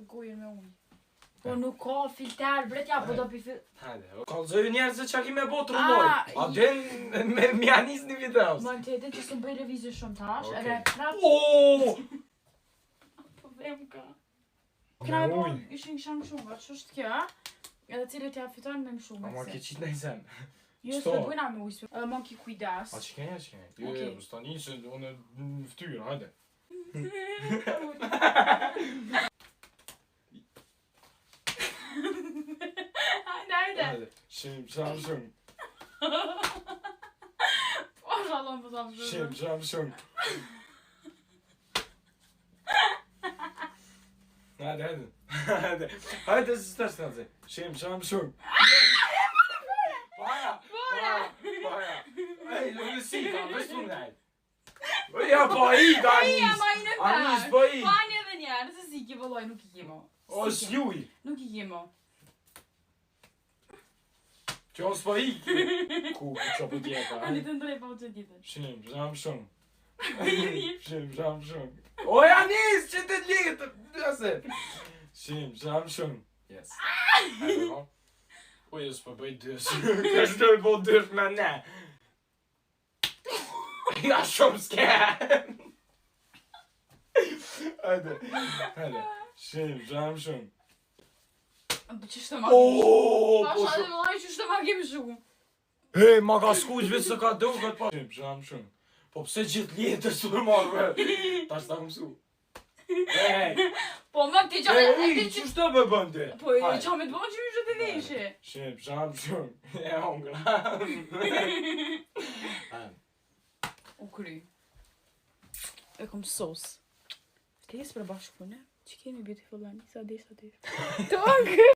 Gojën me ujë. Po nuk ka filter, bretja, po do pi Hajde, kallëzoj njerëz se çka kime bo të rëndoj. A den me mjanis një videos. Më në tete që së bëj revizje shumë tash, edhe prap... Po vem ka. Këna e bon, ishin kisha më shumë, që është kjo, edhe cilët ja fiton me më shumë. Ma ke qitë në i sen. Jo, s'pe bujna me ujë, ma ki kujdes. A që kenja? Jo, s'ta një që unë në ftyrë, hajde. Hajde. Shim, shumë. Po shalom, po shumë. Shim, shumë. Hajde, së të shtë. Shim, shumë. Paja. Ej, në nësika, vesh të ndaj. Ja, pa i, da anis. Anis, pa i. Pa një edhe njerë, se si ki vëlloj, nuk i kimo. O, s'juj. Nuk i kimo. Që o s'pa i. Ku, që po tjeta. Ani të ndrej pa u që ditën. Shim, shumë. O, Janis, që të ligë të bëse. Shim, shumë. Yes. Hajde, no? Po, jes po bëj dësh. Kështë të po dësh me ne. Ja, shumë s'ke. Hajde. Shim, shumë. Qështë të ma Po shale vëllaj, qështë të ma kemë shumë. Hej, ma ka skuq vetë se ka do këtë pa. Shumë. Po pse gjithë letër s'u marrë? Tash ta mësu. Hej. Po më ti qa me... Hej, qështë të më bënde? Po qa me të bënë që mi që të deshe? Shumë. E hongra. U kry. E kom sos. Të jesë për bashkë, ne? Që kemi beautiful lani, sa desh. Tokë!